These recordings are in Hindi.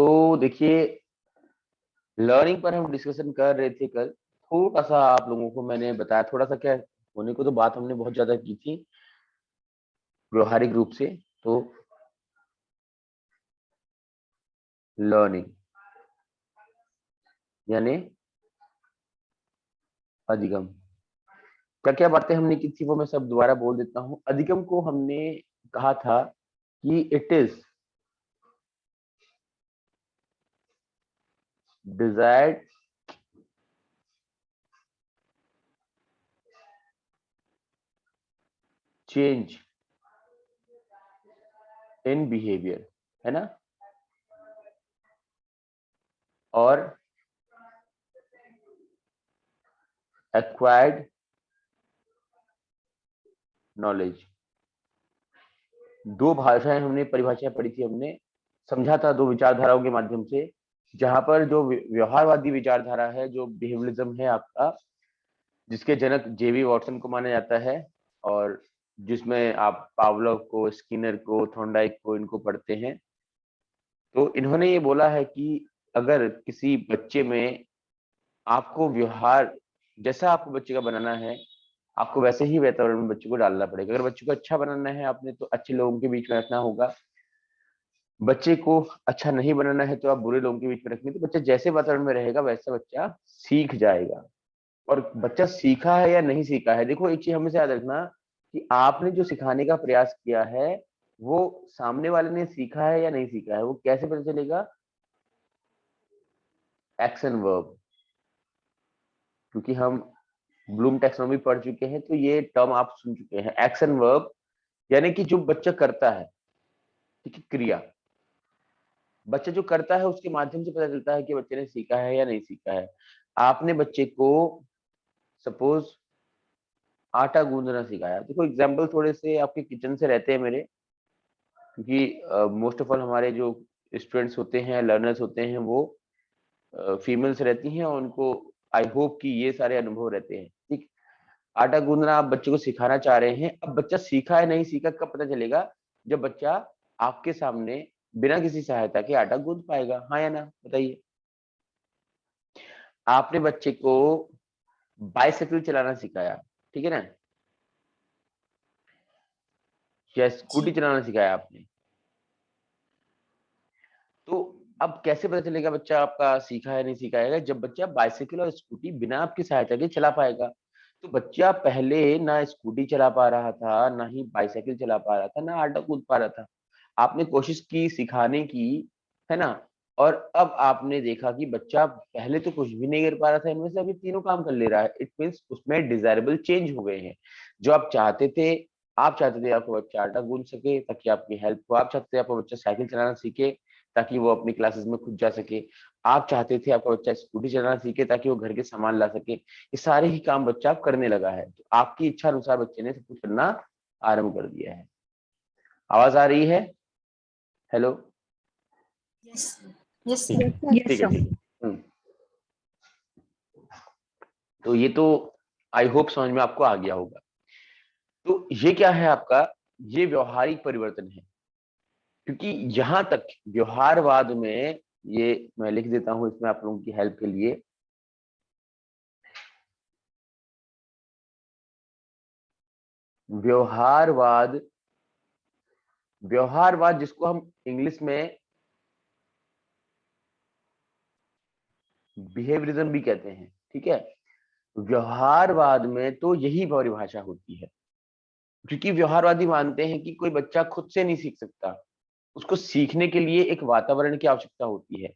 तो देखिए, लर्निंग पर हम डिस्कशन कर रहे थे कल। थोड़ा सा आप लोगों को मैंने बताया, थोड़ा सा क्या होने को तो बात हमने बहुत ज्यादा की थी व्यवहारिक रूप से। तो लर्निंग यानी अधिगम, क्या क्या बातें हमने की थी वो मैं सब दोबारा बोल देता हूँ। अधिगम को हमने कहा था कि it is desired change in behaviour, है ना, और एक्वायर्ड नॉलेज। दो भाषाएं हमने परिभाषाएं पढ़ी थी, हमने समझा था दो विचारधाराओं के माध्यम से, जहां पर जो व्यवहारवादी विचारधारा है, जो बिहेवियरिज्म है आपका, जिसके जनक जेबी वॉटसन को माना जाता है, और जिसमें आप पावलोव को, स्किनर को, थॉर्नडाइक को, इनको पढ़ते हैं। तो इन्होंने ये बोला है कि अगर किसी बच्चे में आपको व्यवहार, जैसा आपको बच्चे का बनाना है, आपको वैसे ही वातावरण में बच्चे को डालना पड़ेगा। अगर बच्चे को अच्छा बनाना है आपने, तो अच्छे लोगों के बीच में रखना होगा। बच्चे को अच्छा नहीं बनाना है तो आप बुरे लोगों के बीच में रखेंगे, तो बच्चा जैसे वातावरण में रहेगा वैसा बच्चा सीख जाएगा। और बच्चा सीखा है या नहीं सीखा है, देखो एक चीज हमेशा याद रखना कि आपने जो सिखाने का प्रयास किया है वो सामने वाले ने सीखा है या नहीं सीखा है, वो कैसे पता चलेगा? Action verb. क्योंकि हम ब्लूम टैक्सोनॉमी पढ़ चुके हैं, तो ये टर्म आप सुन चुके हैं, एक्शन वर्ब, यानी कि जो बच्चा करता है, ठीक है, क्रिया। बच्चा जो करता है उसके माध्यम से पता चलता है कि बच्चे ने सीखा है या नहीं सीखा है। आपने बच्चे को सपोज आटा गूंदना सिखाया, देखो एग्जाम्पल थोड़े से आपके किचन से रहते हैं मेरे, क्योंकि मोस्ट ऑफ ऑल हमारे जो स्टूडेंट्स होते हैं, लर्नर्स होते हैं, वो फीमेल्स रहती हैं, और उनको आई होप कि ये सारे अनुभव रहते हैं। ठीक, आटा गूंदना आप बच्चे को सिखाना चाह रहे हैं। अब बच्चा सीखा है नहीं सीखा कब पता चलेगा? जब बच्चा आपके सामने बिना किसी सहायता के आटा गूंद पाएगा, हाँ या ना, बताइए। आपने बच्चे को बाइसाइकिल चलाना सिखाया, ठीक है ना, या स्कूटी जी। चलाना सिखाया आपने, तो अब कैसे पता चलेगा बच्चा आपका सीखा है नहीं सीखा है? जब बच्चा बाइसाइकिल और स्कूटी बिना आपकी सहायता के चला पाएगा। तो बच्चा पहले ना स्कूटी चला पा रहा था, ना ही बाइसाइकिल चला पा रहा था, ना आटा कूद पा रहा था। आपने कोशिश की सिखाने की, है ना, और अब आपने देखा कि बच्चा पहले तो कुछ भी नहीं कर पा रहा था, इनमें से अभी तीनों काम कर ले रहा है। इट मीन्स उसमें डिजायरेबल चेंज हो गए हैं। जो आप चाहते थे, आप चाहते थे आपका बच्चा आटा गूंद सके ताकि आपकी हेल्प हो, आप चाहते थे आपका बच्चा साइकिल चलाना सीखे ताकि वो अपनी क्लासेस में खुद जा सके, आप चाहते थे आपका बच्चा स्कूटी चलाना सीखे ताकि वो घर के सामान ला सके, ये सारे ही काम बच्चा अब करने लगा है। तो आपकी इच्छा अनुसार बच्चे ने सब कुछ करना आरंभ कर दिया है। आवाज आ रही है? हेलो? यस यस ठीक सर। है, ठीक है, ठीक है। तो ये तो आई होप समझ में आपको आ गया होगा। तो ये क्या है आपका? ये व्यवहारिक परिवर्तन है। क्योंकि यहां तक व्यवहारवाद में, ये मैं लिख देता हूं इसमें आप लोगों की हेल्प के लिए, व्यवहारवाद, व्यवहारवाद जिसको हम इंग्लिश में बिहेवियरिज्म भी कहते हैं, ठीक है। व्यवहारवाद में तो यही परिभाषा होती है। क्योंकि व्यवहारवादी मानते हैं कि कोई बच्चा खुद से नहीं सीख सकता, उसको सीखने के लिए एक वातावरण की आवश्यकता होती है।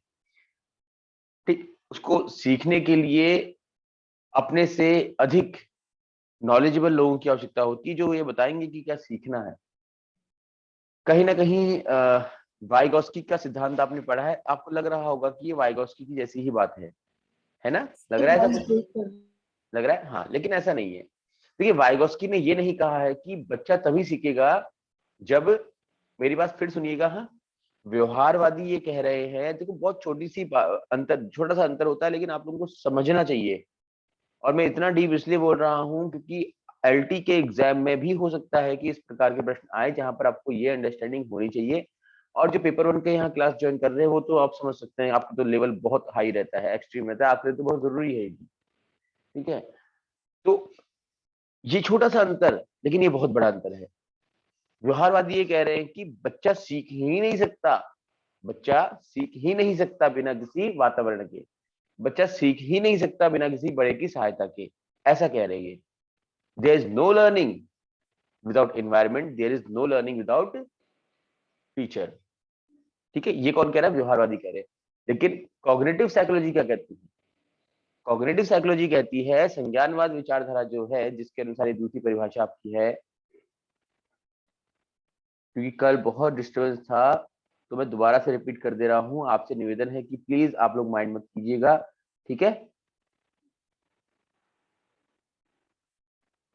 ठीक, उसको सीखने के लिए अपने से अधिक नॉलेजेबल लोगों की आवश्यकता होती है, जो ये बताएंगे कि क्या सीखना है। कहीं ना कहीं वाइगोस्की का सिद्धांत आपने पढ़ा है, आपको लग रहा होगा कि ये वाइगोस्की की जैसी ही बात है ना, लग रहा है ऐसा कुछ? लग रहा है, हाँ, लेकिन ऐसा नहीं है। देखिए, वाइगोस्की ने ये नहीं कहा है कि बच्चा तभी सीखेगा जब, मेरी बात फिर सुनिएगा, हाँ, व्यवहारवादी ये कह रहे हैं, देखो बहुत छोटी सी अंतर, छोटा सा अंतर होता है, लेकिन आप लोगों को समझना चाहिए। और मैं इतना डीप इसलिए बोल रहा हूँ क्योंकि एलटी के एग्जाम में भी हो सकता है कि इस प्रकार के प्रश्न आए, जहां पर आपको ये अंडरस्टैंडिंग होनी चाहिए। और जो पेपर 1 के यहाँ क्लास ज्वाइन कर रहे हैं वो तो आप समझ सकते हैं, आपका तो लेवल बहुत हाई रहता है, एक्सट्रीम रहता है, आपके लिए तो बहुत जरूरी है ये, ठीक है। तो ये छोटा सा अंतर, लेकिन ये बहुत बड़ा अंतर है। व्यवहारवादी ये कह रहे हैं कि बच्चा सीख ही नहीं सकता, बच्चा सीख ही नहीं सकता बिना किसी वातावरण के, बच्चा सीख ही नहीं सकता बिना किसी बड़े की सहायता के, ऐसा कह रहे हैं। There is no learning without environment, there is no learning without teacher, ठीक है। ये कौन कह रहा है? व्यवहारवादी कह रहे हैं। लेकिन कॉग्निटिव साइकोलॉजी क्या कहती है? कॉग्निटिव साइकोलॉजी कहती है, संज्ञानवाद विचारधारा जो है, जिसके अनुसार ये दूसरी परिभाषा आपकी है, क्योंकि कल बहुत डिस्टर्बेंस था तो मैं दोबारा से रिपीट कर दे रहा हूं, आपसे निवेदन है कि प्लीज आप लोग माइंड मत कीजिएगा, ठीक है।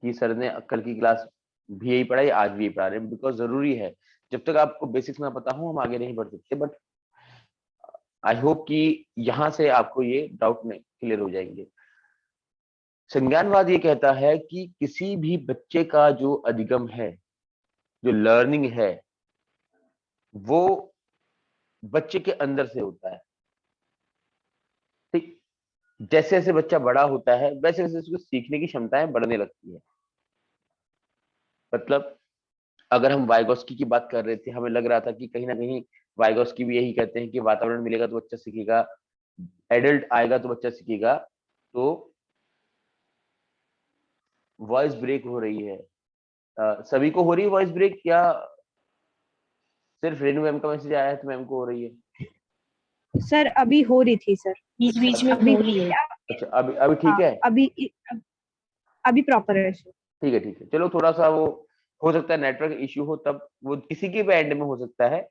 कि सर ने कल की क्लास भी यही पढ़ाई, आज भी यही पढ़ा रहे हैं, बिकॉज जरूरी है। जब तक आपको बेसिक्स ना पता हो हम आगे नहीं बढ़ सकते, बट आई होप कि यहाँ से आपको ये डाउट नहीं क्लियर हो जाएंगे। संज्ञानवाद ये कहता है कि किसी भी बच्चे का जो अधिगम है, जो लर्निंग है, वो बच्चे के अंदर से होता है, ठीक। जैसे जैसे बच्चा बड़ा होता है वैसे वैसे उसको सीखने की क्षमताएं बढ़ने लगती है। मतलब अगर हम वाइगोस्की की बात कर रहे थे, हमें लग रहा था कि कहीं ना कहीं वाइगोस्की भी यही कहते हैं कि वातावरण मिलेगा तो बच्चा सीखेगा, एडल्ट आएगा तो बच्चा सीखेगा। तो वॉइस ब्रेक हो रही है, सभी को हो रही है वॉइस ब्रेक, या सिर्फ रेनू मैम का मैसेज आया है तो मैम को हो रही है? सर अभी हो रही थी सर, बीच बीच में अभी हो रही है। अच्छा, अभी ठीक हाँ है, अभी प्रॉपर है सर। ठीक है, ठीक है। चलो थोड़ा सा वो हो सकता है नेटवर्क इश्यू हो, तब वो किसी के भी एंड में हो सकता है,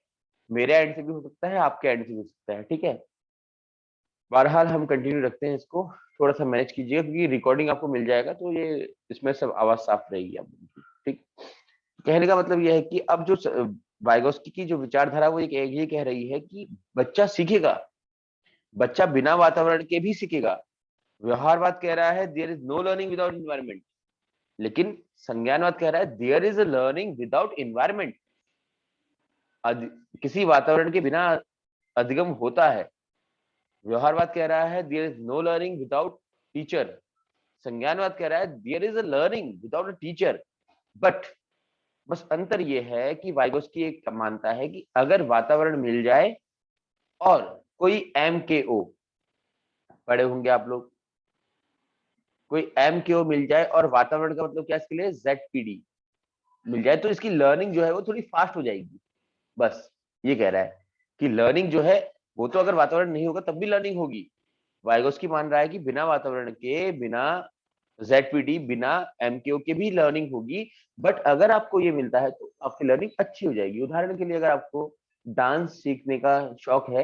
मेरे एंड से भी हो सकता है, आपके एंड से भी हो सकता है, ठीक है। बहरहाल हम कंटिन्यू रखते हैं इसको, थोड़ा सा मैनेज कीजिएगा क्योंकि रिकॉर्डिंग आपको मिल जाएगा तो ये इसमें सब आवाज साफ रहेगी आप लोगों की, ठीक। कहने का मतलब यह है कि अब जो वाइगोस्की की जो विचारधारा वो ये कह रही है कि बच्चा सीखेगा, बच्चा बिना वातावरण के भी सीखेगा। व्यवहारवाद कह रहा है there is no learning without environment, लेकिन संज्ञानवाद कह रहा है there is a learning without environment. किसी वातावरण के बिना अधिगम होता है। व्यवहारवाद कह रहा है there is no learning without teacher, संज्ञानवाद कह रहा है there is a learning without a teacher. But बस अंतर यह है कि वाइगोस्की एक मानता है कि अगर वातावरण मिल जाए और कोई MKO, पढ़े होंगे आप लोग, कोई MKO मिल जाए, और वातावरण का मतलब क्या इसके लिए, ZPD मिल जाए, तो इसकी लर्निंग जो है वो थोड़ी फास्ट हो जाएगी। बस ये कह रहा है कि लर्निंग जो है वो तो अगर वातावरण नहीं होगा तब भी लर्निंग होगी। वाइगोस्की मान रहा है कि बिना वातावरण के, बिना ZPD, बिना MKO के भी लर्निंग होगी, बट अगर आपको ये मिलता है तो आपकी लर्निंग अच्छी हो जाएगी। उदाहरण के लिए अगर आपको डांस सीखने का शौक है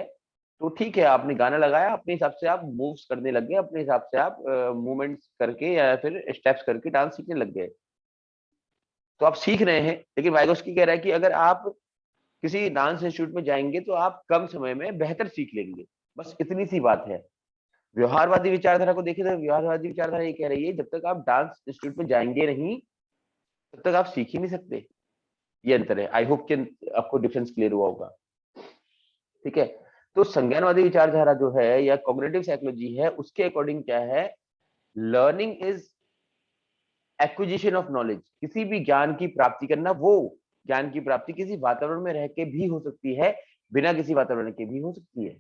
तो ठीक है, आपने गाना लगाया, अपने हिसाब से आप मूव्स करने लग गए, अपने हिसाब से आप मूवमेंट्स करके या फिर स्टेप्स करके डांस सीखने लग गए, तो आप सीख रहे हैं। लेकिन वाइगोस्की कह रहा है कि अगर आप किसी डांस इंस्टीट्यूट में जाएंगे तो आप कम समय में बेहतर सीख लेंगे, बस इतनी सी बात है। व्यवहारवादी विचारधारा को देखें तो व्यवहारवादी विचारधारा ये कह रही है जब तक आप डांस इंस्टीट्यूट में जाएंगे नहीं तब तक आप सीख ही नहीं सकते। ये अंतर है। आई होप कि आपको डिफरेंस क्लियर हुआ होगा, ठीक है। तो संज्ञानवादी विचारधारा जो है या कॉग्निटिव साइकोलॉजी है, उसके अकॉर्डिंग क्या है, learning is acquisition of knowledge, किसी भी ज्ञान की प्राप्ति करना, वो ज्ञान की प्राप्ति किसी वातावरण में रह के भी हो सकती है, बिना किसी वातावरण के भी हो सकती है,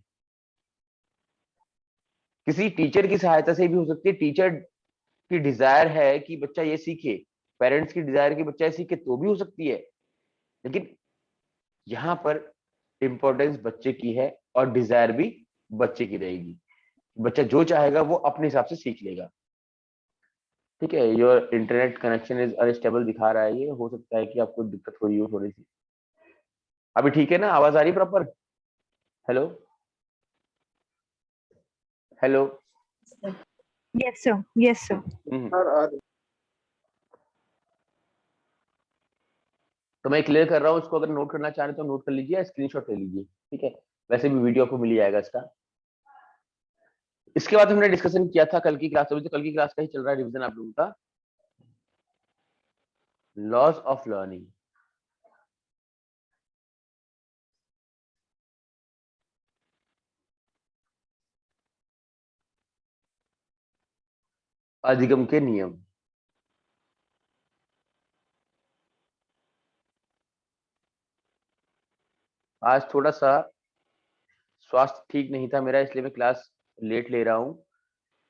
किसी टीचर की सहायता से भी हो सकती है। टीचर की डिजायर है कि बच्चा ये सीखे, पेरेंट्स की डिजायर कि बच्चा ये सीखे तो भी हो सकती है। लेकिन यहाँ पर इंपॉर्टेंस बच्चे की है और डिजायर भी बच्चे की रहेगी। बच्चा जो चाहेगा वो अपने हिसाब से सीख लेगा, ठीक है। Your internet connection is unstable दिखा रहा है, ये हो सकता है कि आपको दिक्कत हो रही हो थोड़ी सी। अभी ठीक है ना, आवाज आ रही proper? Hello, hello. Yes sir, yes sir. तो मैं क्लियर कर रहा हूँ इसको, अगर नोट करना चाह रहे तो नोट कर लीजिए, स्क्रीनशॉट ले लीजिए, ठीक है। वैसे भी वीडियो आपको मिल जाएगा इसका। इसके बाद हमने डिस्कशन किया था कल की क्लास, अभी तो कल की क्लास का ही चल रहा है रिवीजन आप लोगों का, लॉज ऑफ लर्निंग। अधिगम के नियम। आज थोड़ा सा स्वास्थ्य ठीक नहीं था मेरा, इसलिए मैं क्लास लेट ले रहा हूँ।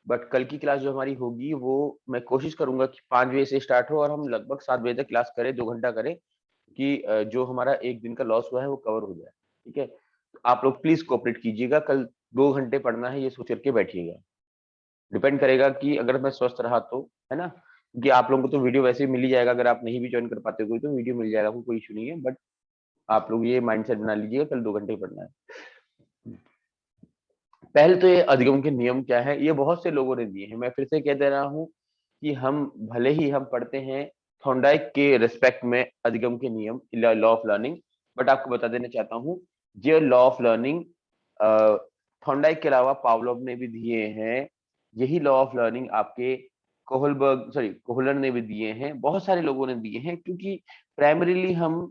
बट कल की क्लास जो हमारी होगी वो मैं कोशिश करूंगा कि 5 बजे से स्टार्ट हो और हम लगभग 7 बजे तक क्लास करें, 2 घंटा करें, कि जो हमारा एक दिन का लॉस हुआ है वो कवर हो जाए। ठीक है, तो आप लोग प्लीज कोऑपरेट कीजिएगा। कल 2 घंटे पढ़ना है, ये सोच करके बैठिएगा। डिपेंड करेगा कि अगर मैं स्वस्थ रहा तो, है ना, क्योंकि आप लोगों को तो वीडियो वैसे ही मिल ही जाएगा। अगर आप नहीं भी ज्वाइन कर पाते कोई, तो वीडियो मिल जाएगा, कोई इशू नहीं है। बट आप लोग ये माइंडसेट बना लीजिएगा, कल 2 घंटे पढ़ना है। पहले तो ये अधिगम के नियम क्या है, ये बहुत से लोगों ने दिए हैं। मैं फिर से कह दे रहा हूँ कि हम भले ही हम पढ़ते हैं थॉर्नडाइक के रिस्पेक्ट में अधिगम के नियम, लॉ ऑफ लर्निंग, बट आपको बता देना चाहता हूँ ये लॉ ऑफ लर्निंग थॉर्नडाइक के अलावा पावलोव ने भी दिए हैं। यही लॉ ऑफ लर्निंग आपके कोहलर ने भी दिए हैं, बहुत सारे लोगों ने दिए हैं, क्योंकि प्राइमरीली हम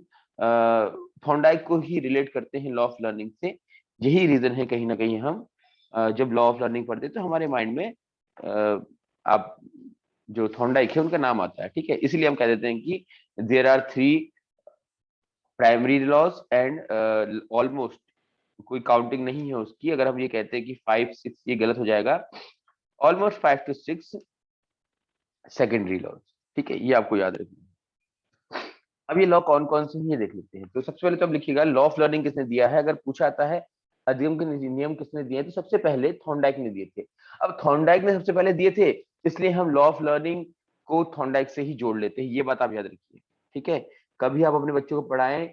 थॉर्नडाइक को ही रिलेट करते हैं लॉ ऑफ लर्निंग से। यही रीजन है कहीं ना कहीं हम जब लॉ ऑफ लर्निंग पढ़ते तो हमारे माइंड में आप जो थॉर्नडाइक है उनका नाम आता है। ठीक है, इसलिए हम कह देते हैं कि there are 3 primary laws and almost कोई काउंटिंग नहीं है उसकी। अगर हम ये कहते हैं कि 5, 6, ये गलत हो जाएगा। Almost 5 to 6 secondary laws. ठीक है, ये आपको याद रखना। अब ये लॉ कौन कौन से हैं ये देख लेते हैं। तो सबसे पहले तो अब लिखिएगा लॉ ऑफ लर्निंग किसने दिया है। अगर पूछा आता है अधिगम के नियम किसने दिए हैं, तो सबसे पहले थॉर्नडाइक ने दिए थे। अब थॉर्नडाइक ने सबसे पहले दिए थे, इसलिए हम लॉ ऑफ लर्निंग को थॉर्नडाइक से ही जोड़ लेते हैं। ये बात आप याद रखिए। ठीक है, कभी आप अपने बच्चों को पढ़ाएं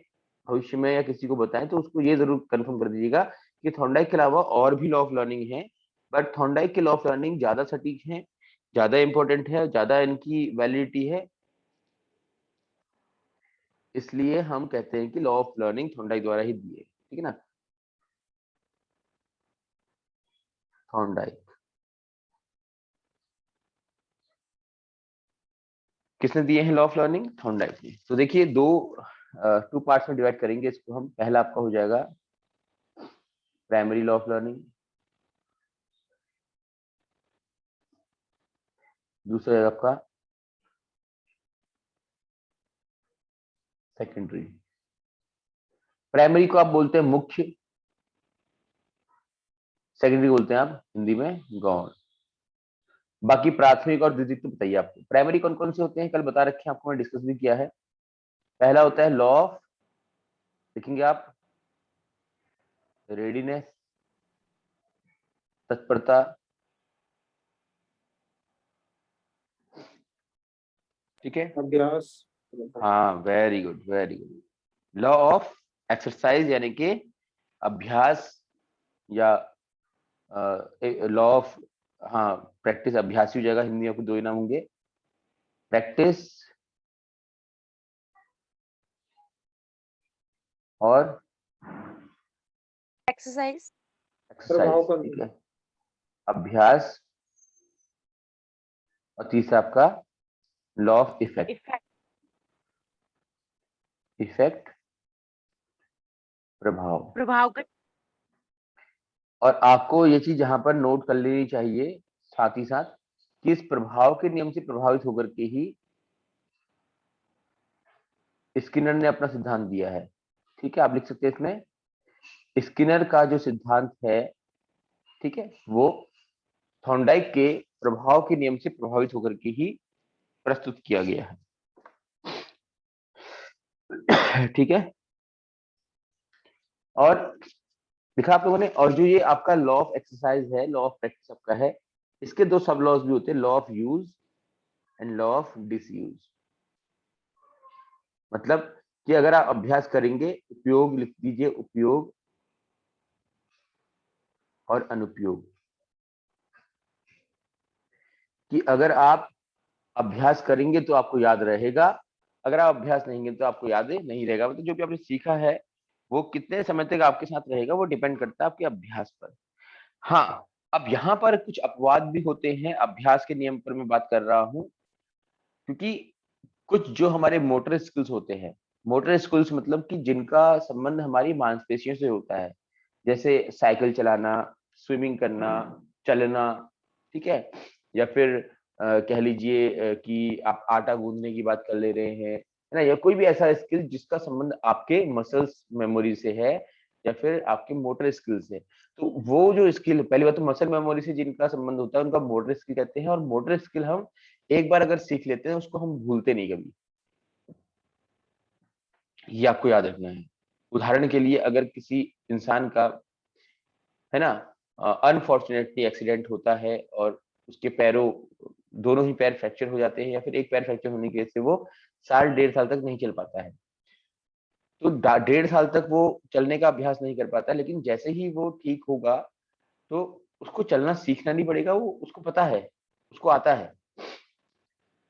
भविष्य में या किसी को बताएं तो उसको ये जरूर कंफर्म कर दीजिएगा कि थॉर्नडाइक के अलावा और भी लॉ ऑफ लर्निंग है, बट थॉर्नडाइक के लॉ ऑफ लर्निंग ज्यादा सटीक है, ज्यादा इंपॉर्टेंट है, ज्यादा इनकी वैलिडिटी है। इसलिए हम कहते हैं कि लॉ ऑफ लर्निंग थॉर्नडाइक द्वारा ही दिए। ठीक है ना, थॉर्नडाइक किसने दिए हैं लॉ ऑफ लर्निंग, थॉर्नडाइक ने। तो देखिए 2 पार्ट्स में डिवाइड करेंगे इसको हम। पहला आपका हो जाएगा प्राइमरी लॉ ऑफ लर्निंग, दूसरा है आपका सेकेंडरी। प्राइमरी को आप बोलते हैं मुख्य, सेकेंडरी बोलते हैं आप हिंदी में गौण। बाकी प्राथमिक और द्वितीयक तो बताइए आपको। प्राइमरी कौन कौन से होते हैं कल बता रखे हैं आपको, मैं डिस्कस भी किया है। पहला होता है लॉ ऑफ, लिखेंगे आप, रेडीनेस, तत्परता। ठीक है, अभ्यास। हाँ, very good very good. Law of exercise यानी कि अभ्यास, या लॉ ऑफ, हाँ प्रैक्टिस, अभ्यास ही हो जाएगा, हिंदी में आपको 2 ही नाम होंगे, प्रैक्टिस और एक्सरसाइज। एक्सरसाइज। ठीक है, अभ्यास, और तीसरा आपका लॉ ऑफ इफेक्ट। इफेक्ट प्रभाव का। और आपको ये चीज यहाँ पर नोट कर लेनी चाहिए साथ ही साथ कि इस प्रभाव के नियम से प्रभावित होकर के ही स्किनर ने अपना सिद्धांत दिया है। ठीक है, आप लिख सकते हैं इसमें स्किनर का जो सिद्धांत है, ठीक है, वो थॉर्नडाइक के प्रभाव के नियम से प्रभावित होकर के ही प्रस्तुत किया गया है। ठीक है, और लिखा आप लोगों ने। और जो ये आपका लॉ ऑफ एक्सरसाइज है, लॉ ऑफ प्रैक्टिस आपका है, इसके 2 सब लॉज भी होते हैं, law of use and law of disuse. मतलब कि अगर आप अभ्यास करेंगे, उपयोग लिख दीजिए, उपयोग और अनुपयोग। कि अगर आप अभ्यास करेंगे तो आपको याद रहेगा, अगर आप अभ्यास नहीं करेंगे तो आपको याद नहीं रहेगा। मतलब जो भी आपने सीखा है वो कितने समय तक आपके साथ रहेगा वो डिपेंड करता है आपके अभ्यास पर। हाँ, अब यहाँ पर कुछ अपवाद भी होते हैं, अभ्यास के नियम पर मैं बात कर रहा हूँ, क्योंकि कुछ जो हमारे मोटर स्किल्स होते हैं, मोटर स्किल्स मतलब कि जिनका संबंध हमारी मांसपेशियों से होता है, जैसे साइकिल चलाना, स्विमिंग करना, चलना, ठीक है, या फिर कह लीजिए कि आप आटा गूंदने की बात कर ले रहे हैं, है ना, या कोई भी ऐसा स्किल जिसका संबंध आपके मसल्स मेमोरी से है या फिर आपके मोटर स्किल से। तो वो जो स्किल, पहली बात तो मसल मेमोरी से जिनका संबंध होता है उनका मोटर स्किल कहते हैं, और मोटर स्किल हम एक बार अगर सीख लेते हैं उसको हम भूलते नहीं कभी, ये आपको याद रखना है। उदाहरण के लिए अगर किसी इंसान का, है ना, अनफॉर्चुनेटली एक्सीडेंट होता है और उसके पैरों, दोनों ही पैर फ्रैक्चर हो जाते हैं या फिर एक पैर फ्रैक्चर होने की वजह से वो साल 1.5 साल तक नहीं चल पाता है, तो 1.5 साल तक वो चलने का अभ्यास नहीं कर पाता, लेकिन जैसे ही वो ठीक होगा तो उसको चलना सीखना नहीं पड़ेगा, वो उसको पता है, उसको आता है।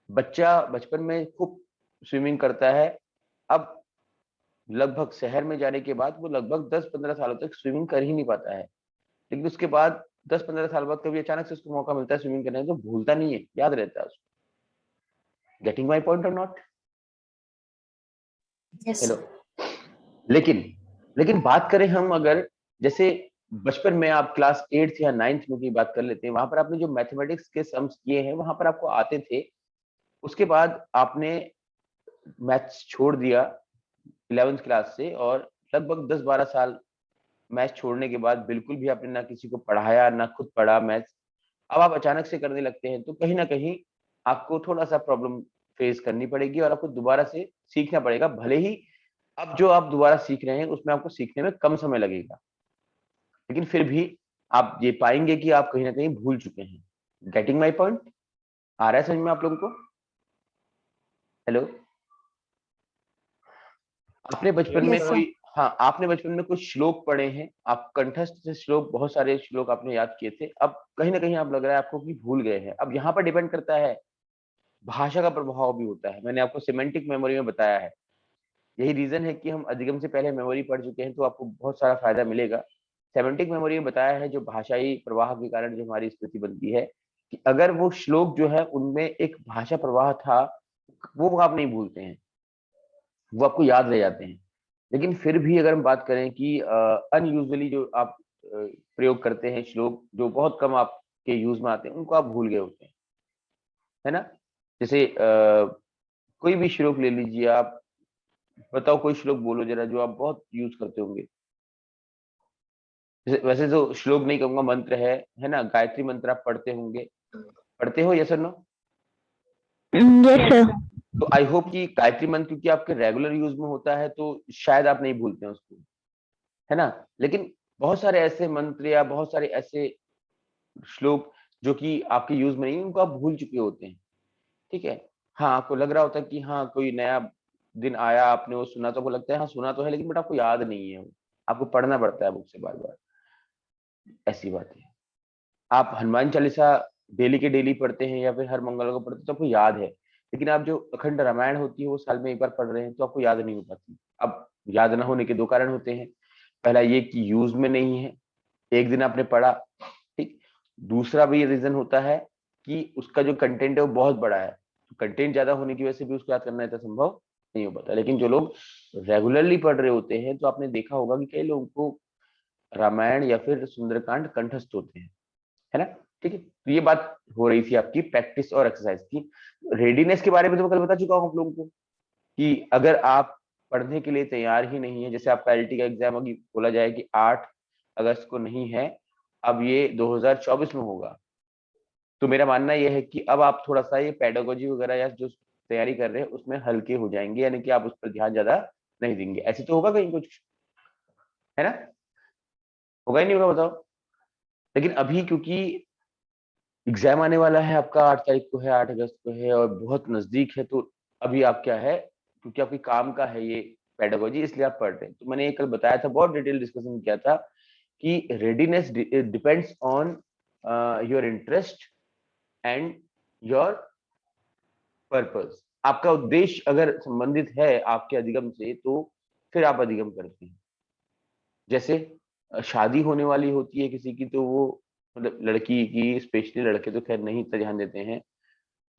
बच्चा बचपन में खूब स्विमिंग करता है, अब लगभग शहर में जाने के बाद वो लगभग 10-15 सालों तक स्विमिंग कर ही नहीं पाता है, लेकिन उसके बाद 10-15 साल बाद कभी अचानक से उसको मौका मिलता है स्विमिंग करने का, तो भूलता नहीं है, याद रहता है उसको। गेटिंग माई पॉइंट और नॉट? Yes, hello. sir. लेकिन बात करें हम, अगर जैसे बचपन में आप क्लास 8th या 9th में की बात कर लेते हैं, वहां पर आपने जो मैथमेटिक्स के सम्स किए हैं वहां पर आपको आते थे, उसके बाद आपने मैथ्स छोड़ दिया 11th क्लास से, और लगभग 10-12 साल मैथ्स छोड़ने के बाद बिल्कुल भी आपने ना किसी को पढ़ाया ना खुद पढ़ा मैथ्स, अब आप अचानक से करने लगते हैं, तो कहीं ना कहीं आपको थोड़ा सा प्रॉब्लम फेस करनी पड़ेगी और आपको दोबारा से सीखना पड़ेगा। भले ही अब जो आप दोबारा सीख रहे हैं उसमें आपको सीखने में कम समय लगेगा, लेकिन फिर भी आप ये पाएंगे कि आप कहीं ना कहीं भूल चुके हैं। Getting my point? आ रहा है समझ में आप लोगों को? हेलो। आपने बचपन में Yes, sir. कोई, हाँ, आपने बचपन में कुछ श्लोक पढ़े हैं, आप कंठस्थ से श्लोक, बहुत सारे श्लोक आपने याद किए थे, अब कहीं ना कहीं आप लग रहा है आपको कि भूल गए हैं। अब यहाँ पर डिपेंड करता है, भाषा का प्रभाव भी होता है। मैंने आपको सिमेंटिक मेमोरी में बताया है, यही रीजन है कि हम अधिगम से पहले मेमोरी पढ़ चुके हैं, तो आपको बहुत सारा फायदा मिलेगा। सेमेंटिक मेमोरी में बताया है, जो भाषाई प्रवाह के कारण जो हमारी स्मृति बनती है, कि अगर वो श्लोक जो है उनमें एक भाषा प्रवाह था, वो आप नहीं भूलते हैं, वो आपको याद रह जाते हैं। लेकिन फिर भी अगर हम बात करें कि अनयूजुअली जो आप प्रयोग करते हैं श्लोक, जो बहुत कम आपके यूज में आते हैं, उनको आप भूल गए होते हैं, है ना। जैसे कोई भी श्लोक ले लीजिए आप, बताओ कोई श्लोक बोलो जरा जो आप बहुत यूज करते होंगे। वैसे तो श्लोक नहीं कहूंगा, मंत्र है ना, गायत्री मंत्र आप पढ़ते होंगे, पढ़ते हो, यस और नो? Yes, sir. तो आई होप कि गायत्री मंत्र क्योंकि आपके रेगुलर यूज में होता है तो शायद आप नहीं भूलते हैं उसको, है ना। लेकिन बहुत सारे ऐसे मंत्र या बहुत सारे ऐसे श्लोक जो कि आपके यूज में नहीं है, उनको आप भूल चुके होते हैं, ठीक है। हाँ, आपको लग रहा होता है कि हाँ कोई नया दिन आया, आपने वो सुना, तो आपको लगता है हाँ सुना तो है, लेकिन बट आपको याद नहीं है वो, आपको पढ़ना पड़ता है बुक से बार बार, ऐसी बात है। आप हनुमान चालीसा डेली के डेली पढ़ते हैं या फिर हर मंगलवार को पढ़ते हैं तो आपको याद है, लेकिन आप जो अखंड रामायण होती है वो साल में एक बार पढ़ रहे हैं तो आपको याद नहीं हो पाती। अब याद ना होने के दो कारण होते हैं, पहला ये कि यूज में नहीं है, एक दिन आपने पढ़ा, ठीक। दूसरा भी रीजन होता है कि उसका जो कंटेंट है वो बहुत बड़ा है, तो कंटेंट ज्यादा होने की वजह से भी उसको याद करना इतना संभव नहीं हो पाता। लेकिन जो लोग रेगुलरली पढ़ रहे होते हैं तो आपने देखा होगा कि कई लोगों को रामायण या फिर सुंदरकांड कंठस्थ होते हैं, है ना। ठीक है, तो ये बात हो रही थी आपकी प्रैक्टिस और एक्सरसाइज की। रेडीनेस के बारे में तो मैं कल बता चुका हूँ आप लोगों को कि अगर आप पढ़ने के लिए तैयार ही नहीं है, जैसे आपका एलटी का एग्जाम अभी बोला जाए कि 8 अगस्त को नहीं है, अब ये 2024 में होगा, तो मेरा मानना यह है कि अब आप थोड़ा सा ये पेडागोजी वगैरह या जो तैयारी कर रहे हैं उसमें हल्के हो जाएंगे, यानी कि आप उस पर ध्यान ज्यादा नहीं देंगे। ऐसे तो होगा कहीं कुछ, है ना, होगा ही नहीं होगा बताओ। लेकिन अभी क्योंकि एग्जाम आने वाला है आपका, 8 तारीख को है, 8 अगस्त को है और बहुत नजदीक है, तो अभी आप क्या है, क्योंकि आपके काम का है ये पेडागोजी, इसलिए आप पढ़ रहे हैं। तो मैंने ये कल बताया था, बहुत डिटेल डिस्कशन किया था कि readiness depends on your interest and your purpose. आपका उद्देश्य अगर संबंधित है आपके अधिगम से तो फिर आप अधिगम करते हैं। जैसे शादी होने वाली होती है किसी की, तो वो मतलब लड़की की, स्पेशली, लड़के तो खैर नहीं इतना ध्यान देते हैं,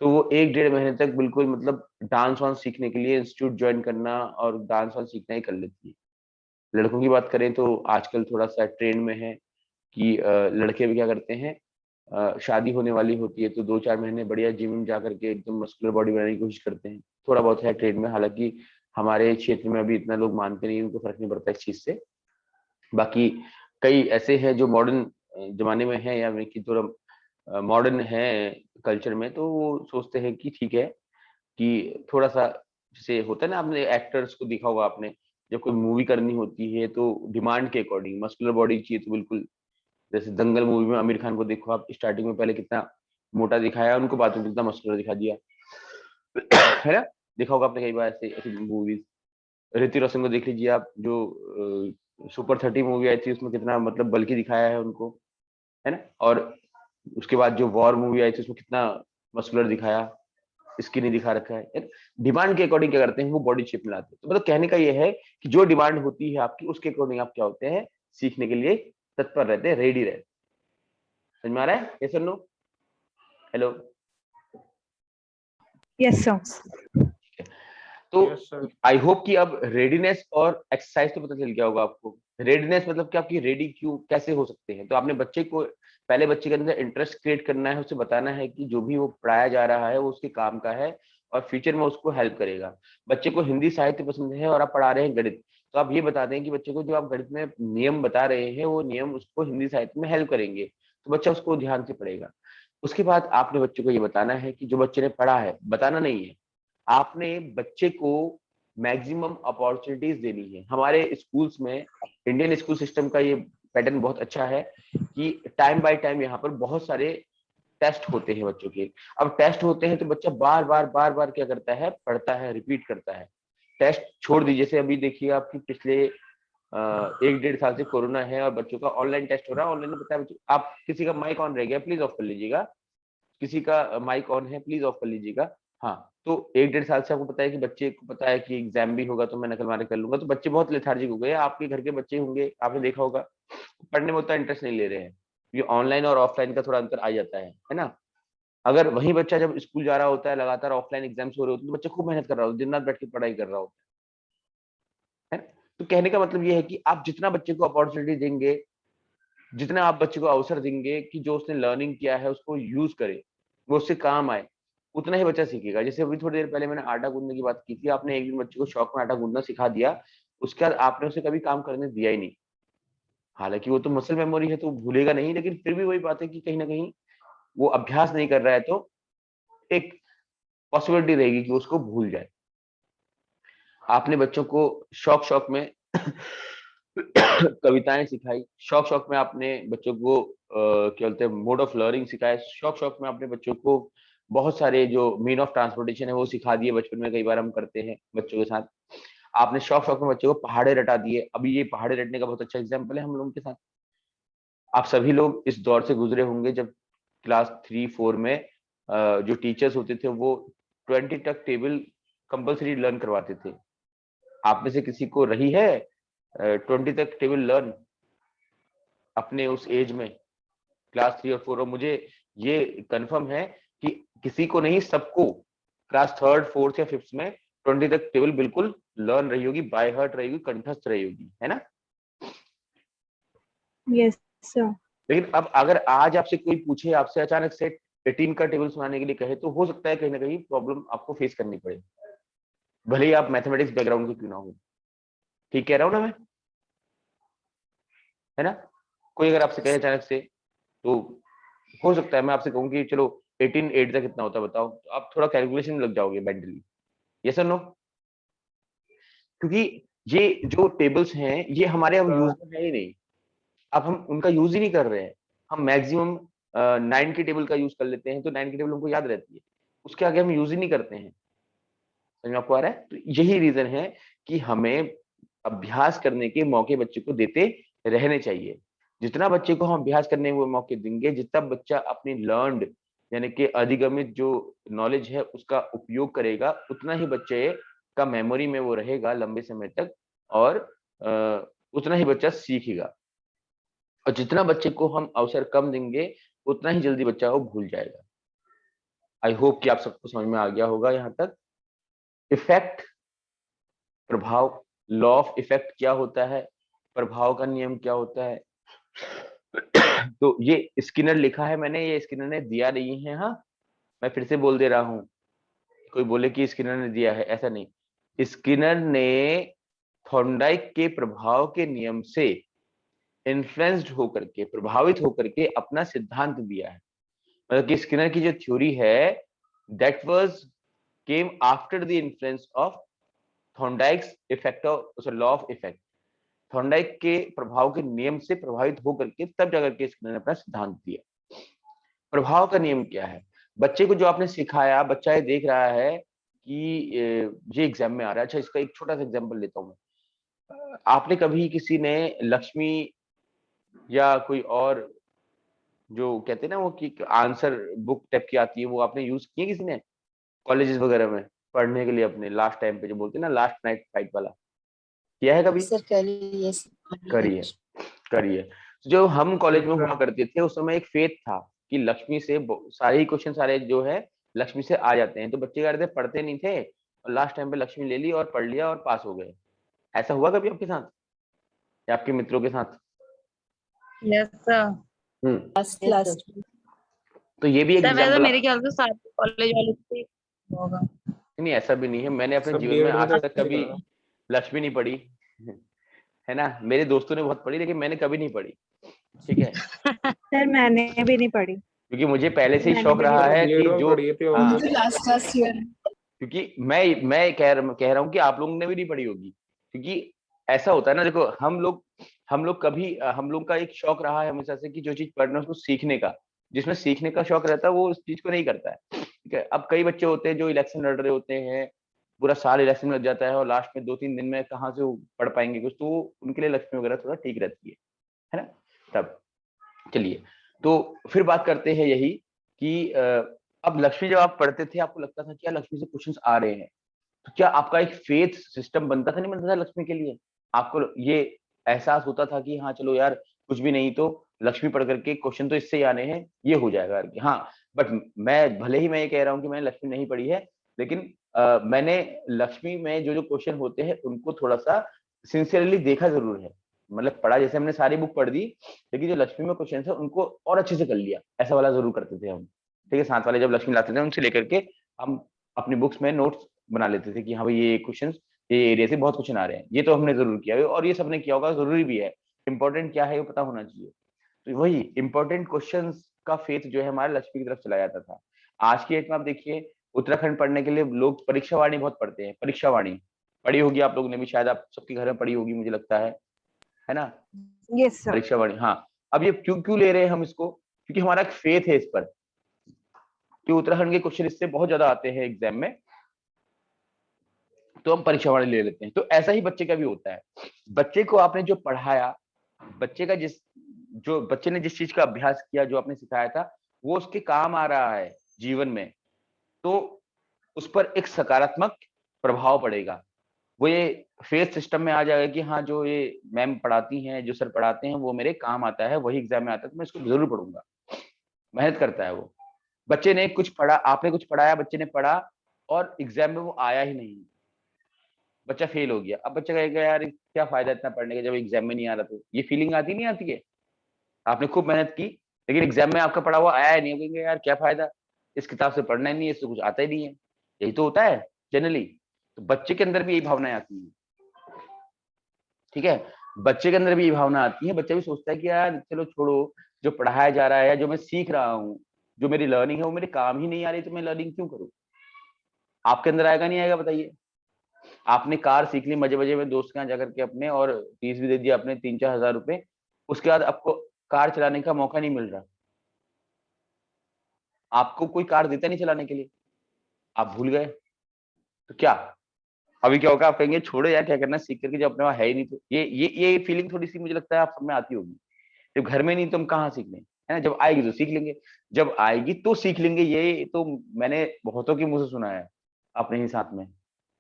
तो वो 1-1.5 महीने तक बिल्कुल मतलब डांस वांस सीखने के लिए इंस्टीट्यूट ज्वाइन करना और डांस वांस सीखना ही कर लेती है। लड़कों की बात करें तो आजकल थोड़ा सा ट्रेंड में है कि लड़के भी क्या करते हैं, शादी होने वाली होती है तो 2-4 महीने बढ़िया जिम जा करके एकदम मस्कुलर बॉडी बनाने की कोशिश करते हैं। थोड़ा बहुत है ट्रेड में, हालांकि हमारे क्षेत्र में अभी इतना लोग मानते नहीं, उनको फर्क नहीं पड़ता इस चीज से। बाकी कई ऐसे हैं जो मॉडर्न जमाने में है या कि थोड़ा मॉडर्न है कल्चर में, तो वो सोचते हैं कि ठीक है कि थोड़ा सा, जैसे होता है ना, आपने एक्टर्स को देखा होगा आपने, जब कोई मूवी करनी होती है तो डिमांड के अकॉर्डिंग मस्कुलर बॉडी चाहिए, तो बिल्कुल जैसे दंगल मूवी में आमिर खान को देखो आप, स्टार्टिंग में पहले कितना मोटा दिखाया, उनको बाद में कितना मस्कुलर दिखा दिया है ना। देखा होगा आपने कई बार ऐसे ऐसी मूवीज। ऋतिक रोशन को देख लीजिए आप, जो सुपर 30 मूवी आई थी उसमें कितना मतलब बल्कि दिखाया है उनको, है ना। और उसके बाद जो वॉर मूवी आई थी उसमें कितना मस्कुलर दिखाया, स्किनी दिखा रखा है। डिमांड के अकॉर्डिंग क्या करते हैं, वो बॉडी शेप में लाते हैं। तो मतलब कहने का ये है कि जो डिमांड होती है आपकी, उसके अकॉर्डिंग आप क्या होते हैं, सीखने के लिए तत्पर रहते हैं, रेडी रहते हैं। समझ में आ रहा है? यस और नो? हेलो? Yes, sir. तो आई होप कि अब रेडीनेस और एक्सरसाइज तो पता चल गया होगा आपको। रेडीनेस मतलब क्या, आपकी रेडी क्यों कैसे हो सकते हैं। तो आपने बच्चे को पहले बच्चे के अंदर इंटरेस्ट क्रिएट करना है, उसे बताना है कि जो भी वो पढ़ाया जा रहा है वो उसके काम का है और फ्यूचर में उसको हेल्प करेगा। बच्चे को हिंदी साहित्य पसंद है और आप पढ़ा रहे हैं गणित, तो आप ये बता दें कि बच्चे को जो आप गणित में नियम बता रहे हैं वो नियम उसको हिंदी साहित्य में हेल्प करेंगे, तो बच्चा उसको ध्यान से पढ़ेगा। उसके बाद आपने बच्चे को ये बताना है कि जो बच्चे ने पढ़ा है, बताना नहीं है, आपने बच्चे को मैक्सिमम अपॉर्चुनिटीज देनी है। हमारे स्कूल्स में, इंडियन स्कूल सिस्टम का ये पैटर्न बहुत अच्छा है कि टाइम बाय टाइम यहाँ पर बहुत सारे टेस्ट होते हैं बच्चों के। अब टेस्ट होते हैं तो बच्चा बार बार क्या करता है, पढ़ता है, रिपीट करता है। टेस्ट छोड़ दीजिए, जैसे अभी देखिए आपकी पिछले 1-1.5 साल से कोरोना है और बच्चों का ऑनलाइन टेस्ट हो रहा है। ऑनलाइन में पता है बच्चों, आप किसी का माइक ऑन रह गया प्लीज ऑफ कर लीजिएगा, किसी का माइक ऑन है प्लीज ऑफ कर लीजिएगा। हाँ, तो 1-1.5 साल से आपको पता है कि बच्चे को पता है कि एग्जाम भी होगा तो मैं नकल मारे कर लूंगा, तो बच्चे बहुत लेथार्जिक हो गए। आपके घर के बच्चे होंगे, आपने देखा होगा, पढ़ने में उतना इंटरेस्ट नहीं ले रहे हैं। ये ऑनलाइन और ऑफलाइन का थोड़ा अंतर आ जाता है ना। अगर वही बच्चा जब स्कूल जा रहा होता है, लगातार ऑफलाइन एग्जाम्स हो रहे होते हैं, तो बच्चा खूब मेहनत कर रहा होता है, दिन रात बैठ के पढ़ाई कर रहा होता है। तो कहने का मतलब ये है कि आप जितना बच्चे को अपॉर्चुनिटी देंगे, जितना आप बच्चे को अवसर देंगे कि जो उसने लर्निंग किया है उसको यूज करे, वो उससे काम आए, उतना ही बच्चा सीखेगा। जैसे अभी थोड़ी देर पहले मैंने आटा गूंदने की बात की थी, आपने एक दिन बच्चे को शौक में आटा गूंदना सिखा दिया, उसके बाद आपने उसे कभी काम करने दिया ही नहीं। हालांकि वो तो मसल मेमोरी है तो भूलेगा नहीं, लेकिन फिर भी वही बात है कि कहीं ना कहीं वो अभ्यास नहीं कर रहा है, तो एक पॉसिबिलिटी रहेगी कि उसको भूल जाए। आपने बच्चों को शौक शौक में कविताएं सिखाई, शौक शौक में आपने बच्चों को क्या बोलते हैं, मोड ऑफ लर्निंग सिखाया, शौक शौक में आपने बच्चों को बहुत सारे जो मीन ऑफ ट्रांसपोर्टेशन है वो सिखा दिए। बचपन में कई बार हम करते हैं बच्चों के साथ। आपने शौक शौक में बच्चों को पहाड़े रटा दिए। अभी ये पहाड़े रटने का बहुत अच्छा एग्जाम्पल है हम लोगों के साथ। आप सभी लोग इस दौर से गुजरे होंगे जब क्लास 3-4 में जो टीचर्स होते थे वो 20 तक टेबल कंपल्सरी लर्न करवाते थे। आप में से किसी को रही है 20 तक टेबल लर्न अपने उस एज में, क्लास 3 और 4? और मुझे ये कंफर्म है कि किसी को नहीं, सबको क्लास 3, 4 या 5 में 20 तक टेबल बिल्कुल लर्न रही होगी, बाय हार्ट रही होगी, कंठस्थ रही होगी, है ना। Yes, sir. लेकिन अब अगर आज आपसे कोई पूछे, आपसे अचानक से 18 का टेबल सुनाने के लिए कहे, तो हो सकता है कहीं ना कहीं प्रॉब्लम आपको फेस करनी पड़े, भले ही आप मैथमेटिक्स बैकग्राउंड के क्यों ना हो। ठीक कह रहा हूं ना मैं, है ना। कोई अगर आपसे कहे अचानक से, तो हो सकता है मैं आपसे कहूँ कि चलो 18 8 तक कितना होता है बताओ, तो आप थोड़ा कैलकुलेशन में लग जाओगे मेंटली। यस और नो? क्योंकि ये जो टेबल्स हैं ये हमारे अब यूज में है ही नहीं, अब हम उनका यूज ही नहीं कर रहे हैं। हम मैक्सिमम 9 की टेबल का यूज कर लेते हैं, तो 9 की टेबल हमको याद रहती है, उसके आगे हम यूज ही नहीं करते हैं। समझ में आपको आ रहा है? तो यही रीजन है कि हमें अभ्यास करने के मौके बच्चे को देते रहने चाहिए। जितना बच्चे को हम अभ्यास करने के मौके देंगे, जितना बच्चा अपनी लर्नड यानी कि अधिगमित जो नॉलेज है उसका उपयोग करेगा, उतना ही बच्चे का मेमोरी में वो रहेगा लंबे समय तक, और उतना ही बच्चा सीखेगा। और जितना बच्चे को हम अवसर कम देंगे, उतना ही जल्दी बच्चा वो भूल जाएगा। आई होप कि आप सबको समझ में आ गया होगा यहाँ तक। इफेक्ट, प्रभाव, लॉ ऑफ इफेक्ट क्या होता है, प्रभाव का नियम क्या होता है, तो ये स्किनर लिखा है मैंने, ये स्किनर ने दिया नहीं है। हाँ, मैं फिर से बोल दे रहा हूँ, कोई बोले कि स्किनर ने दिया है, ऐसा नहीं। स्किनर ने थॉर्नडाइक के प्रभाव के नियम से इन्फ्लुएंस्ड होकर के, प्रभावित होकर के अपना सिद्धांत दिया है। मतलब कि स्किनर की जो थ्योरी है that was came after the influence of Thorndike's effect of law of effect. Thorndike के प्रभाव के नियम से प्रभावित होकर के तब जाकर के स्किनर ने अपना सिद्धांत दिया। प्रभाव का नियम क्या है? बच्चे को जो आपने सिखाया, बच्चा ये देख रहा है कि ये एग्जाम में आ रहा है। अच्छा, इसका एक छोटा सा एग्जांपल लेता हूँ मैं। आपने कभी किसी ने लक्ष्मी या कोई और जो कहते हैं ना वो कि आंसर बुक टाइप की आती है, वो आपने यूज किए किसी ने कॉलेजेस वगैरह में पढ़ने के लिए अपने लास्ट टाइम पे, जो बोलते हैं ना लास्ट नाइट फाइट वाला, किया है कभी? सर करिए यस करिए, करिए। जो हम कॉलेज में हुआ करते थे उस समय एक फेथ था कि लक्ष्मी से सारे ही क्वेश्चन सारे जो है लक्ष्मी से आ जाते हैं। तो बच्चे क्या करते, पढ़ते नहीं थे और लास्ट टाइम पे लक्ष्मी ले ली और पढ़ लिया और पास हो गए। ऐसा हुआ कभी आपके साथ या आपके मित्रों के साथ? Yes sir. लास्ट तो ये भी एक सर वैसे एग्जाम्पल। मेरे ख्याल से सारे कॉलेज वाले से होगा। नहीं, ऐसा भी नहीं है। मैंने अपने सब जीवन में B.Ed आज में तक कभी लक्ष्मी नहीं पढ़ी है ना। मेरे दोस्तों ने बहुत पढ़ी लेकिन मैंने कभी नहीं पढ़ी। ठीक है, सर मैंने भी नहीं पढ़ी। क्योंकि मुझे पहले से ही मैंने शौक भी रहा नहीं है B.Ed कि में जो पढ़ी थी हाँ, लास्ट ईयर क्योंकि मैं कह रहा हूँ कि आप लोगों ने भी नहीं पढ़ी होगी। क्योंकि ऐसा होता है ना, देखो हम लोग का एक शौक रहा है हमेशा से कि जो चीज पढ़ना है उसको सीखने का, जिसमें सीखने का शौक रहता है वो उस चीज को नहीं करता है। ठीक है, अब कई बच्चे होते हैं जो इलेक्शन लड़ रहे होते हैं, पूरा साल इलेक्शन में लग जाता है और लास्ट में 2-3 दिन में कहाँ से वो पढ़ पाएंगे कुछ, तो उनके लिए लक्ष्मी वगैरह थोड़ा ठीक रहती है ना। तब चलिए, तो फिर बात करते हैं यही कि अब लक्ष्मी जब आप पढ़ते थे आपको लगता था क्या लक्ष्मी से क्वेश्चंस आ रहे हैं, तो क्या आपका एक फेथ सिस्टम बनता था, नहीं बनता था लक्ष्मी के लिए? आपको ये एहसास होता था कि हाँ चलो यार, कुछ भी नहीं तो लक्ष्मी पढ़ करके क्वेश्चन तो इससे ही आने हैं, ये हो जाएगा करके। हाँ, बट मैं भले ही मैं ये कह रहा हूँ कि मैंने लक्ष्मी नहीं पढ़ी है, लेकिन मैंने लक्ष्मी में जो जो क्वेश्चन होते हैं उनको थोड़ा सा सिंसियरली देखा जरूर है। मतलब पढ़ा, जैसे हमने सारी बुक पढ़ दी, लेकिन जो लक्ष्मी में क्वेश्चन है उनको और अच्छे से कर लिया, ऐसा वाला जरूर करते थे हम। ठीक है, साथ वाले जब लक्ष्मी लाते थे उनसे लेकर के हम अपनी बुक्स में नोट्स बना लेते थे कि हाँ भाई ये क्वेश्चन, ये एरिया से बहुत क्वेश्चन आ रहे हैं। ये तो हमने जरूर किया है और ये सबने किया होगा, जरूरी भी है। इंपॉर्टेंट क्या है वो पता होना चाहिए। तो वही इंपॉर्टेंट क्वेश्चंस का फेथ जो है हमारे लक्ष्मी की तरफ चला जाता था। आज की डेट में आप देखिए, उत्तराखंड पढ़ने के लिए लोग परीक्षा वाणी बहुत पढ़ते हैं। परीक्षा वाणी पढ़ी होगी आप लोगों ने भी, शायद आप सबके घर में पढ़ी होगी मुझे लगता है ना। Yes sir. परीक्षा वाणी, हाँ। अब ये क्यों क्यों ले रहे हैं हम इसको? क्योंकि हमारा एक फेथ है इस पर कि उत्तराखंड के क्वेश्चन इससे बहुत ज्यादा आते हैं एग्जाम में, तो हम परीक्षा वाले ले लेते हैं। तो ऐसा ही बच्चे का भी होता है। बच्चे को आपने जो पढ़ाया, बच्चे का जो बच्चे ने जिस चीज का अभ्यास किया, जो आपने सिखाया था, वो उसके काम आ रहा है जीवन में, तो उस पर एक सकारात्मक प्रभाव पड़ेगा। वो ये फेथ सिस्टम में आ जाएगा कि हाँ, जो ये मैम पढ़ाती हैं, जो सर पढ़ाते हैं, वो मेरे काम आता है, वही एग्जाम में आता है, तो मैं इसको जरूर पढ़ूंगा। मेहनत करता है वो। बच्चे ने कुछ पढ़ा, आपने कुछ पढ़ाया, बच्चे ने पढ़ा और एग्जाम में वो आया ही नहीं, बच्चा फेल हो गया। अब बच्चा कहेगा यार क्या फायदा इतना पढ़ने का जब एग्जाम में नहीं आ रहा। तो ये फीलिंग आती नहीं आती है? आपने खूब मेहनत की लेकिन एग्जाम में आपका पढ़ा हुआ आया ही नहीं, कहेंगे यार क्या फायदा, इस किताब से पढ़ना ही नहीं है, इससे कुछ आता ही नहीं है। यही तो होता है जनरली। तो बच्चे के अंदर भी यही भावनाएं आती हैं। ठीक है, बच्चे के अंदर भी ये भावना आती है। बच्चा भी सोचता है कि यार चलो छोड़ो, जो पढ़ाया जा रहा है, जो मैं सीख रहा हूँ, जो मेरी लर्निंग है वो मेरे काम ही नहीं आ रही, तो मैं लर्निंग क्यों करूँ? आपके अंदर आएगा नहीं आएगा बताइए? आपने कार सीख ली मजे मजे में दोस्त के यहाँ जाकर के अपने, और फीस भी दे दिया अपने 3-4 हजार रुपए, उसके बाद आपको कार चलाने का मौका नहीं मिल रहा, आपको कोई कार देता नहीं चलाने के लिए, आप भूल गए, तो क्या अभी क्या होगा? आप कहेंगे छोड़ो यार क्या करना सीख करके, जब अपने वहां है ही नहीं। तो ये फीलिंग थोड़ी सी मुझे लगता है आप सब में आती होगी। जब घर में नहीं तो हम कहाँ सीख लें, है ना? जब आएगी तो सीख लेंगे, जब आएगी तो सीख लेंगे, ये तो मैंने बहुतों के मुंह से सुना है अपने ही साथ में।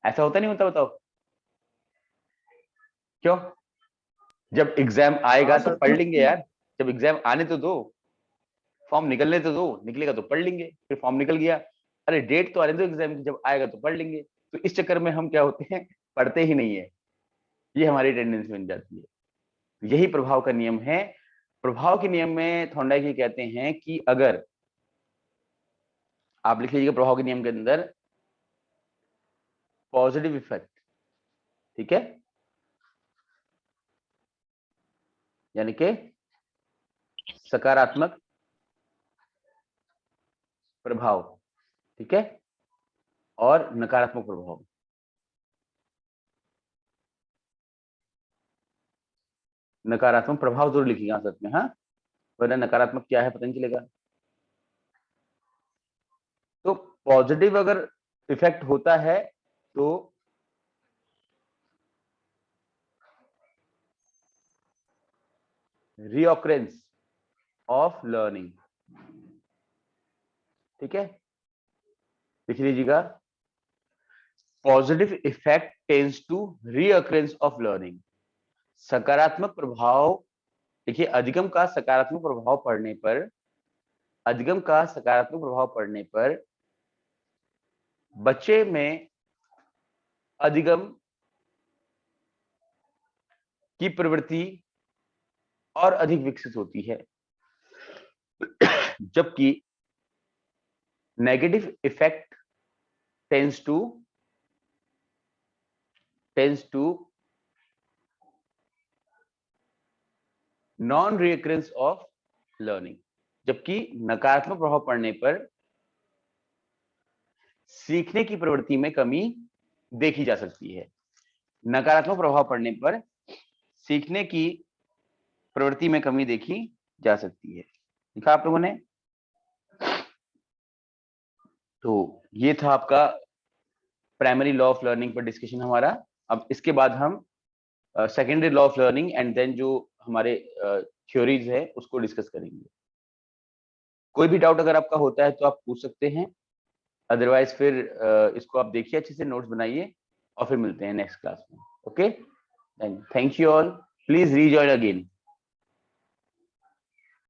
ऐसा होता नहीं होता? बताओ क्यों? जब एग्जाम आएगा तो पढ़ लेंगे यार, जब एग्जाम आने तो दो, फॉर्म निकलने तो दो, निकलेगा तो पढ़ लेंगे। फिर फॉर्म निकल गया, अरे डेट तो आने दो एग्जाम की, जब आएगा तो पढ़ लेंगे। तो इस चक्कर में हम क्या होते हैं, पढ़ते ही नहीं है। ये हमारी टेंडेंसी बन जाती है। यही प्रभाव का नियम है। प्रभाव के नियम में थॉर्नडाइक ये कहते हैं कि अगर आप लिख लीजिएगा प्रभाव के नियम के अंदर पॉजिटिव इफेक्ट, ठीक है, यानी कि सकारात्मक प्रभाव, ठीक है, और नकारात्मक प्रभाव। नकारात्मक प्रभाव जरूर लिखिएगा साथ में, हाँ, वरना नकारात्मक क्या है पता नहीं चलेगा। तो पॉजिटिव अगर इफेक्ट होता है तो रीऑकरेंस ऑफ लर्निंग, ठीक है, लिख लीजिएगा, positive effect tends to reoccurrence of learning. सकारात्मक प्रभाव, देखिए अधिगम का सकारात्मक प्रभाव पड़ने पर, अधिगम का सकारात्मक प्रभाव पड़ने पर बच्चे में अधिगम की प्रवृत्ति और अधिक विकसित होती है, जबकि negative effect tends to non recurrence of learning. जबकि नकारात्मक प्रभाव पड़ने पर सीखने की प्रवृत्ति में कमी देखी जा सकती है। नकारात्मक प्रभाव पड़ने पर सीखने की प्रवृत्ति में कमी देखी जा सकती है। लिखा आप लोगों ने? तो ये था आपका प्राइमरी लॉ ऑफ लर्निंग पर डिस्कशन हमारा। अब इसके बाद हम secondary law of learning and then जो हमारे थ्योरीज है उसको डिस्कस करेंगे। कोई भी डाउट अगर आपका होता है तो आप पूछ सकते हैं, अदरवाइज फिर इसको आप देखिए, अच्छे से नोट्स बनाइए और फिर मिलते हैं नेक्स्ट क्लास में। Okay, thank you all, please rejoin again.